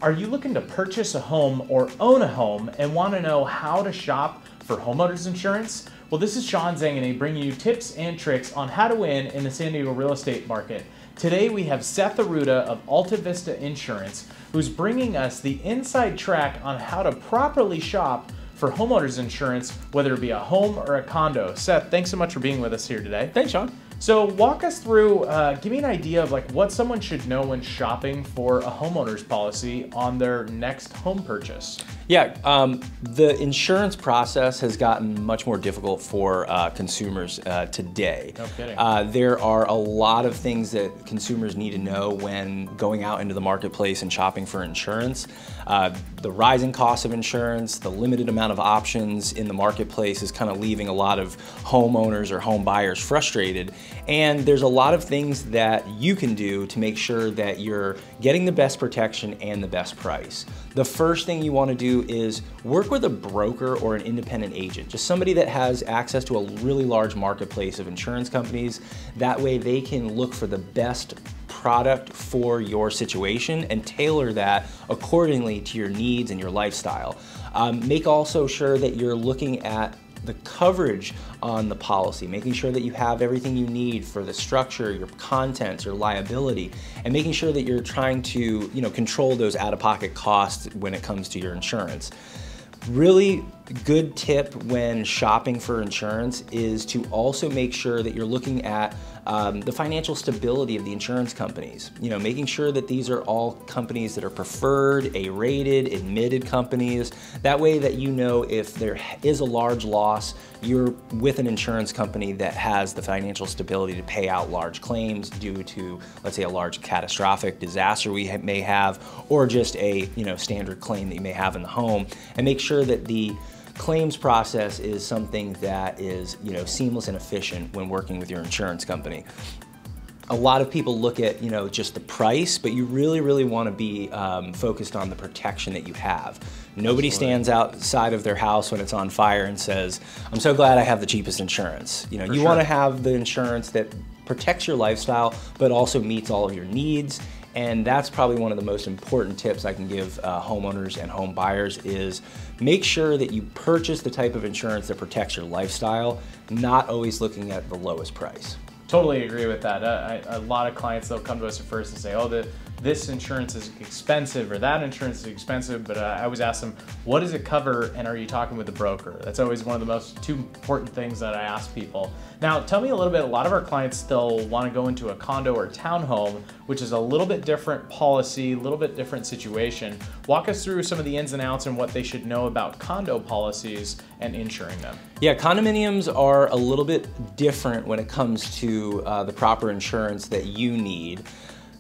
Are you looking to purchase a home or own a home and want to know how to shop for homeowners insurance? Well, this is Sean Zanganeh bringing you tips and tricks on how to win in the San Diego real estate market. Today we have Seth Aruda of Alta Vista Insurance, who's bringing us the inside track on how to properly shop for homeowners insurance, whether it be a home or a condo. Seth, thanks so much for being with us here today. Thanks, Sean. So walk us through, give me an idea of like what someone should know when shopping for a homeowner's policy on their next home purchase. Yeah, the insurance process has gotten much more difficult for consumers today. No kidding. There are a lot of things that consumers need to know when going out into the marketplace and shopping for insurance. The rising cost of insurance, the limited amount of options in the marketplace is kind of leaving a lot of homeowners or home buyers frustrated. And there's a lot of things that you can do to make sure that you're getting the best protection and the best price. The first thing you want to do is work with a broker or an independent agent, just somebody that has access to a really large marketplace of insurance companies. That way they can look for the best product for your situation and tailor that accordingly to your needs and your lifestyle. Make also sure that you're looking at the coverage on the policy, making sure that you have everything you need for the structure, your contents, your liability, and making sure that you're trying to, control those out-of-pocket costs when it comes to your insurance. Really good tip when shopping for insurance is to also make sure that you're looking at the financial stability of the insurance companies. Making sure that these are all companies that are preferred, A-rated, admitted companies. That way that if there is a large loss, you're with an insurance company that has the financial stability to pay out large claims due to, let's say, a large catastrophic disaster we may have, or just a standard claim that you may have in the home, and make sure that the claims process is something that is seamless and efficient when working with your insurance company. A lot of people look at just the price, but you really want to be focused on the protection that you have. Nobody stands outside of their house when it's on fire and says, "I'm so glad I have the cheapest insurance." You want to have the insurance that protects your lifestyle, but also meets all of your needs. And that's probably one of the most important tips I can give homeowners and home buyers is make sure that you purchase the type of insurance that protects your lifestyle, not always looking at the lowest price. Totally agree with that. A lot of clients, they'll come to us at first and say, "Oh, this insurance is expensive," or "that insurance is expensive," but I always ask them, what does it cover, and are you talking with the broker? That's always one of the two important things that I ask people. Now, tell me a little bit, a lot of our clients still want to go into a condo or townhome, which is a little bit different policy, a little bit different situation. Walk us through some of the ins and outs and what they should know about condo policies and insuring them. Yeah, condominiums are a little bit different when it comes to the proper insurance that you need.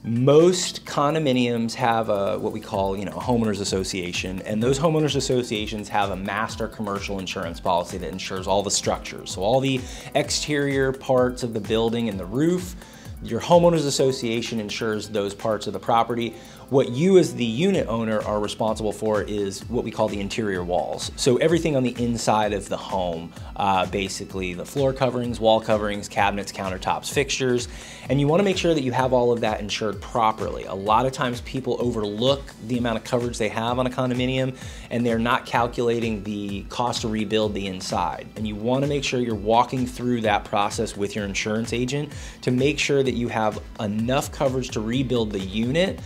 Most condominiums have what we call, a homeowners association, and those homeowners associations have a master commercial insurance policy that insures all the structures. So all the exterior parts of the building and the roof. Your homeowners association insures those parts of the property. What you as the unit owner are responsible for is what we call the interior walls. So everything on the inside of the home, basically the floor coverings, wall coverings, cabinets, countertops, fixtures, and you want to make sure that you have all of that insured properly. A lot of times people overlook the amount of coverage they have on a condominium and they're not calculating the cost to rebuild the inside. And you want to make sure you're walking through that process with your insurance agent to make sure that you have enough coverage to rebuild the unit,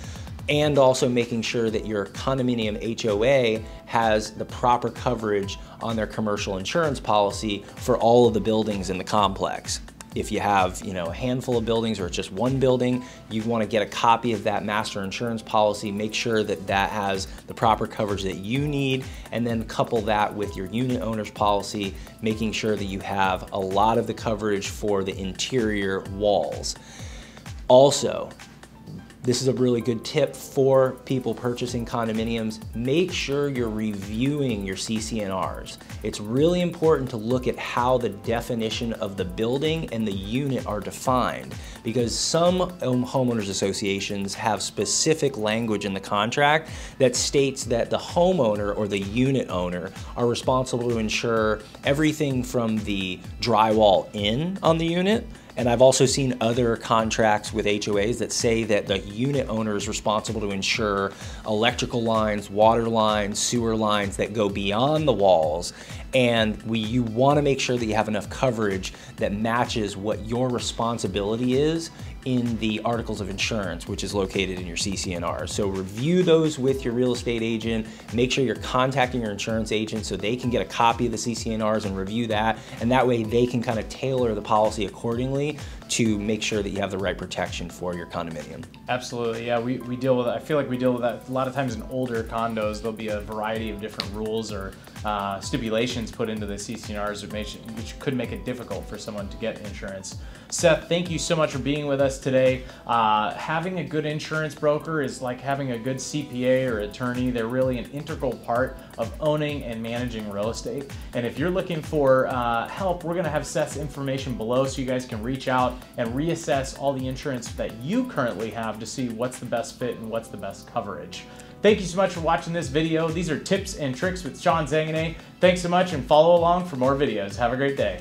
and also making sure that your condominium HOA has the proper coverage on their commercial insurance policy for all of the buildings in the complex. If you have a handful of buildings or it's just one building, you want to get a copy of that master insurance policy, make sure that that has the proper coverage that you need, and then couple that with your unit owner's policy, making sure that you have a lot of the coverage for the interior walls. Also, this is a really good tip for people purchasing condominiums. Make sure you're reviewing your CC&Rs. It's really important to look at how the definition of the building and the unit are defined, because some homeowners associations have specific language in the contract that states that the homeowner or the unit owner are responsible to insure everything from the drywall in on the unit And I've also seen other contracts with HOAs that say that the unit owner is responsible to insure electrical lines, water lines, sewer lines that go beyond the walls. And you want to make sure that you have enough coverage that matches what your responsibility is in the articles of insurance, which is located in your CC&R. So review those with your real estate agent. Make sure you're contacting your insurance agent so they can get a copy of the CC&Rs and review that. And that way they can kind of tailor the policy accordingly to make sure that you have the right protection for your condominium. Absolutely, yeah, we deal with that. I feel like we deal with that a lot of times in older condos. There'll be a variety of different rules or stipulations put into the CC&Rs which could make it difficult for someone to get insurance. Seth, thank you so much for being with us today. Having a good insurance broker is like having a good CPA or attorney. They're really an integral part of owning and managing real estate. And if you're looking for help, we're gonna have Seth's information below so you guys can reach out and reassess all the insurance that you currently have to see what's the best fit and what's the best coverage. Thank you so much for watching this video. These are tips and tricks with Zanganeh. Thanks so much and follow along for more videos. Have a great day.